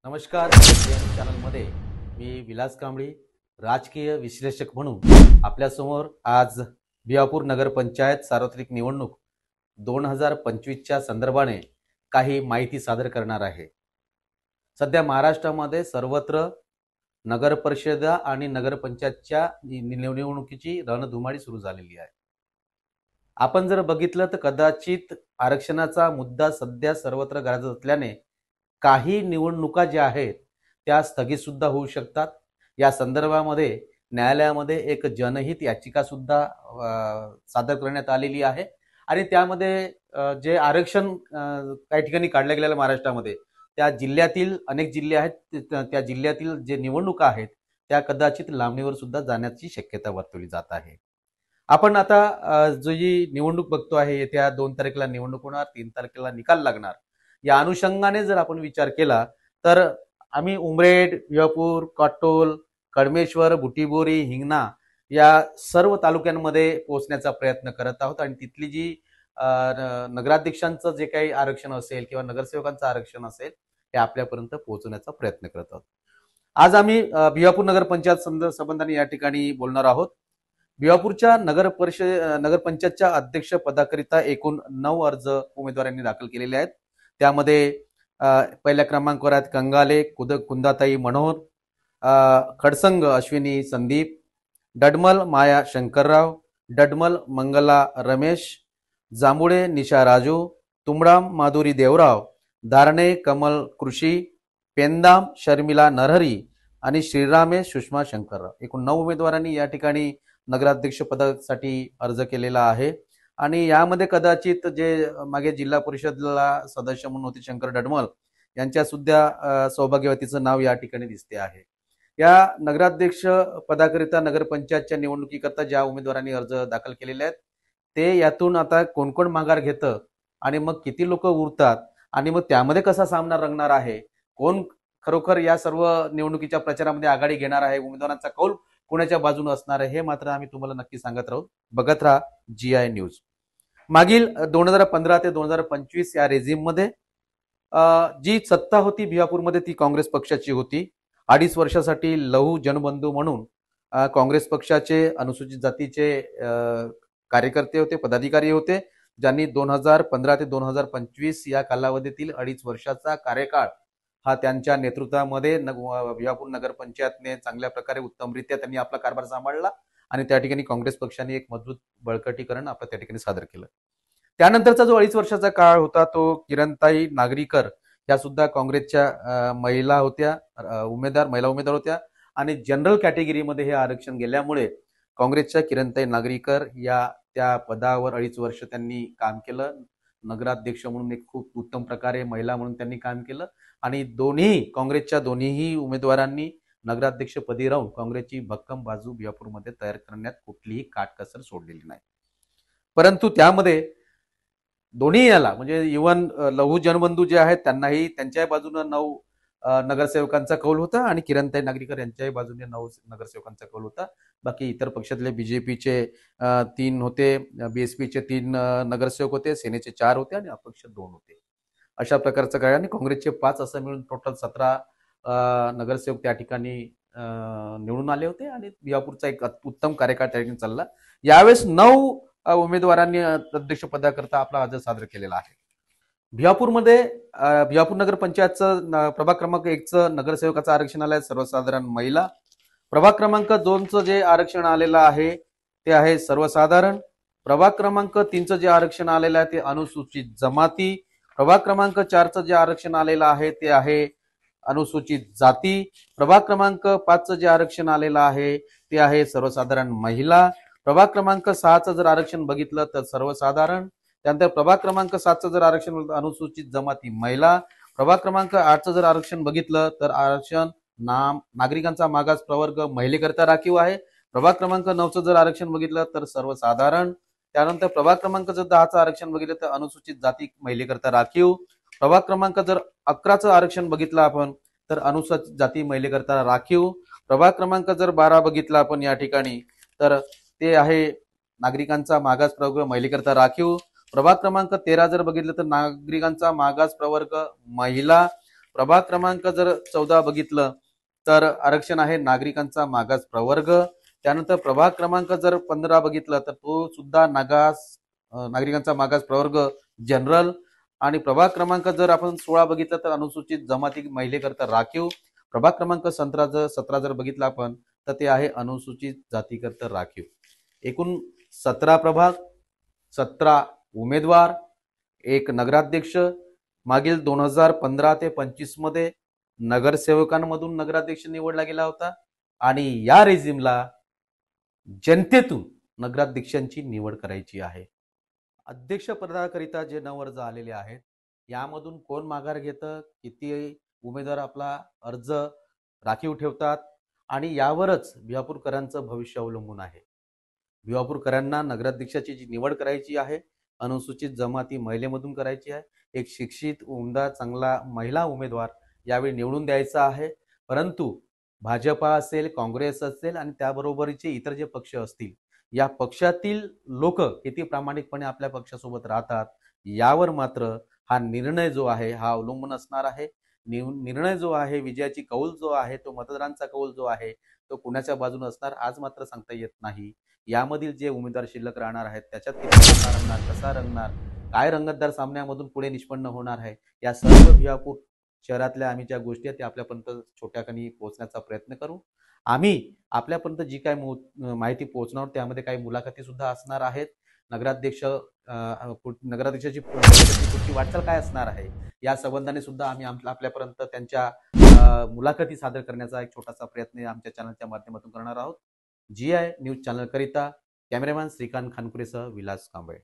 नमस्कार. चॅनलमध्ये मी विलास कांबळी राजकीय विश्लेषक म्हणून आपल्यासमोर आज भिवापूर नगरपंचायत सार्वत्रिक निवडणूक 2025च्या संदर्भाने काही माहिती सादर करणार आहे. सध्या महाराष्ट्रामध्ये सर्वत्र नगरपरिषद आणि नगरपंचायतच्या निवडणुकीची रणधुमाळी सुरू झालेली आहे. आपण जर बघितलं तर कदाचित आरक्षणाचा मुद्दा सध्या सर्वत्र गाजत असल्याने काही निवडणुका ज्या आहेत त्या स्थगित सुद्धा होऊ शकतात. या संदर्भामध्ये न्यायालयामध्ये एक जनहित याचिका सुद्धा सादर करण्यात आलेली आहे आणि त्यामध्ये जे आरक्षण काही ठिकाणी काढलं गेलेलं महाराष्ट्रामध्ये त्या जिल्ह्यातील अनेक जिल्हे आहेत, त्या जिल्ह्यातील जे निवडणुका आहेत त्या कदाचित लांबणीवर सुद्धा जाण्याची शक्यता वर्तवली जात आहे. आपण आता जो जी निवडणूक बघतो आहे, येत्या 2 तारखेला निवडणूक होणार, 3 तारखेला निकाल लागणार. या अनुषंगाने जर आपण विचार केला तर आम्ही उमरेड, भिवापूर, काटोल, कडमेश्वर, बुटीबोरी, हिंगणा या सर्व तालुक्यांमध्ये पोहोचण्याचा प्रयत्न करत आहोत आणि तिथली जी नगराध्यक्षांचं जे काही आरक्षण असेल किंवा नगरसेवकांचं आरक्षण असेल ते आपल्यापर्यंत पोहोचवण्याचा प्रयत्न करत आहोत. आज आम्ही भिवापूर नगरपंचायत संबंधाने या ठिकाणी बोलणार आहोत. भिवापूरच्या नगरपंचायतच्या अध्यक्ष पदाकरिता एकूण 9 अर्ज उमेदवारांनी दाखल केलेले आहेत. त्यामध्ये पहिल्या क्रमांकावर आहेत कंगाले कुंदाताई मनोहर, खडसंग अश्विनी संदीप, डडमल माया शंकरराव, डडमल मंगला रमेश, जांभुळे निशा राजू, तुंबडाम माधुरी देवराव, दारणे कमल कृषी, पेंदाम शर्मिला नरहरी आणि श्रीरामे सुषमा शंकरराव. एकूण 9 उमेदवारांनी या ठिकाणी नगराध्यक्ष पदासाठी अर्ज केलेला आहे आणि यामध्ये कदाचित जे मागे जिल्हा परिषदला सदस्य म्हणून होते शंकर डडमल यांच्या सुद्धा सौभाग्यवतीचं नाव या ठिकाणी दिसते आहे. या नगराध्यक्ष पदाकरिता नगरपंचायतच्या निवडणुकीकरता ज्या उमेदवारांनी अर्ज दाखल केलेले आहेत ते यातून आता कोण कोण माघार घेतं आणि मग किती लोक उरतात आणि मग त्यामध्ये कसा सामना रंगणार आहे, कोण खरोखर या सर्व निवडणुकीच्या प्रचारामध्ये आघाडी घेणार आहे, उमेदवारांचा कौल कोणाच्या बाजूने असणार आहे हे मात्र आम्ही तुम्हाला नक्की सांगत राहू. बघत राहा GI न्यूज. मागील 2015 ते 2025 या रेझिम मध्ये जी सत्ता होती भिवापूरमध्ये ती काँग्रेस पक्षाची होती. 2.5 वर्षासाठी लहू जनबंधू म्हणून काँग्रेस पक्षाचे अनुसूचित जातीचे कार्यकर्ते होते, पदाधिकारी होते, ज्यांनी 2015 ते 2025 या कालावधीतील 2.5 वर्षाचा कार्यकाळ हा त्यांच्या नेतृत्वामध्ये भिवापूर नगरपंचायतने चांगल्या प्रकारे उत्तमरित्या त्यांनी आपला कारभार सांभाळला आणि त्या ठिकाणी काँग्रेस पक्षाने एक मजबूत बळकटीकरण आपल्या त्या ठिकाणी सादर केलं. त्यानंतरचा जो 2.5 वर्षाचा काळ होता तो किरणताई नागरीकर या सुद्धा काँग्रेसच्या महिला होत्या, महिला उमेदवार होत्या आणि जनरल कॅटेगरीमध्ये हे आरक्षण गेल्यामुळे काँग्रेसच्या किरणताई नागरीकर या त्या पदावर 2.5 वर्ष त्यांनी काम केलं. नगराध्यक्ष म्हणून एक खूप उत्तम प्रकारे महिला म्हणून त्यांनी काम केलं आणि काँग्रेसच्या दोन्ही उमेदवारांनी नगराध्यक्षपदी राहून काँग्रेसची भक्कम बाजू भिवापूरमध्ये तयार करण्यात कुठलीही काटकसर सोडलेली नाही. परंतु त्यामध्ये दोन्ही याला म्हणजे इव्हन लहू जनबंधू जे आहेत त्यांनाही त्यांच्या बाजूने 9 नगरसेवकांचा कौल होता आणि किरणताई नागरीकर यांच्याही बाजूने 9 नगरसेवकांचा कौल होता. बाकी इतर पक्षातले BJPचे 3 होते, BSPचे 3 नगरसेवक होते, सेनेचे 4 होते आणि अपक्ष 2 होते. अशा प्रकारचं काय आणि काँग्रेसचे 5 असं मिळून टोटल 17 नगरसेवक त्या ठिकाणी निवडून आले होते आणि भिवापूरचा एक उत्तम कार्यकाळ त्या ठिकाणी चालला. यावेळेस 9 उमेदवारांनी अध्यक्षपदाकरता आपला अर्ज सादर केलेला आहे. भिवापूरमध्ये भिवापूर नगरपंचायतचं प्रभाग क्रमांक 1चं नगरसेवकाचं आरक्षण आलंय सर्वसाधारण महिला. प्रभाग क्रमांक 2चं जे आरक्षण आलेलं आहे ते आहे सर्वसाधारण. प्रभाग क्रमांक 3चं जे आरक्षण आलेलं आहे ते अनुसूचित जमाती. प्रभाग क्रमांक 4चं जे आरक्षण आलेलं आहे ते आहे अनुसूचित जाती. प्रभाग क्रमांक 5चं जे आरक्षण आलेलं आहे ते आहे सर्वसाधारण महिला. प्रभाग क्रमांक 6चं जर आरक्षण बघितलं तर सर्वसाधारण. त्यानंतर प्रभाग क्रमांक 7चं जर आरक्षण अनुसूचित जमाती महिला. प्रभाग क्रमांक 8चं जर आरक्षण बघितलं तर आरक्षण नागरिकांचा मागास प्रवर्ग महिलेकरता राखीव आहे. प्रभाग क्रमांक 9चं जर आरक्षण बघितलं तर सर्वसाधारण. त्यानंतर प्रभाग क्रमांक 10चं आरक्षण बघितलं तर अनुसूचित जाती महिलेकरता राखीव. प्रभाग क्रमांक 11चं आरक्षण बघितलं आपण तर अनुसूचित जाती महिलेकरता राखीव. प्रभाग क्रमांक 12 बघितला आपण या ठिकाणी तर ते आहे नागरिकांचा मागास प्रवर्ग महिलेकरता राखीव. प्रभाग क्रमांक 13 जर बघितलं तर नागरिकांचा मागास प्रवर्ग महिला. प्रभाग क्रमांक जर 14 बघितलं तर आरक्षण आहे नागरिकांचा मागास प्रवर्ग. त्यानंतर प्रभाग क्रमांक जर 15 बघितलं तर तो सुद्धा नागरिकांचा मागास प्रवर्ग जनरल. आणि प्रभाग क्रमांक जर आपण 16 बघितलं तर अनुसूचित जमाती महिलेकरता राखीव. प्रभाग क्रमांक 17 जर बघितला आपण तर ते आहे अनुसूचित जातीकरता राखीव. एकूण 17 प्रभाग, 17 उमेदवार, एक नगराध्यक्ष. मागील 2015 ते 25 मध्ये नगरसेवकांमधून नगराध्यक्ष निवडला गेला होता आणि या रेजिमला जनतेतून नगराध्यक्षांची निवड करायची आहे. अध्यक्षपदाकरिता जे 9 अर्ज आलेले आहेत यामधून कोण माघार घेतं, किती उमेदवार आपला अर्ज राखीव ठेवतात आणि यावरच भिवापूरकरांचं भविष्य अवलंबून आहे. भिवापूरकरांना नगराध्यक्षाची जी निवड करायची आहे अनुसूचित जमाती महिलेमधून करायची आहे. एक शिक्षित उमदा चांगला महिला उमेदवार यावेळी निवडून द्यायचा आहे. परंतु भाजपा असेल, काँग्रेस असेल आणि त्याबरोबरचे इतर जे पक्ष असतील या पक्षातील लोक किती प्रामाणिकपणे आपल्या पक्षासोबत राहतात यावर मात्र हा निर्णय जो आहे हा अवलंबून असणार आहे. निर्णय जो आहे, विजयाची कौल जो आहे, तो मतदारांचा कौल जो आहे तो कुणाच्या बाजूने असणार आज मात्र सांगता येत नाही. यामधील जे उमेदवार शिल्लक राहणार आहेत त्याच्यात किती रंगणार, कसा रंगणार, काय रंगतदार सामन्यामधून पुढे निष्पन्न होणार आहे, या सर्व भिवापूर शहरातल्या आम्ही ज्या गोष्टी आहेत त्या आपल्यापर्यंत छोट्याखानी पोहोचण्याचा प्रयत्न करू. आम्ही आपल्यापर्यंत जी काय माहिती पोहोचणार त्यामध्ये काही मुलाखती सुद्धा असणार आहेत. नगराध्यक्षाची पुढची वाटचाल काय असणार आहे या संबंधाने सुद्धा आम्ही आपल्यापर्यंत त्यांच्या मुलाखती सादर करण्याचा एक छोटासा प्रयत्न आमच्या चॅनलच्या माध्यमातून करणार आहोत. GI न्यूज चॅनल करिता कॅमेरामॅन श्रीकांत खानपुरेसह विलास कांबळे.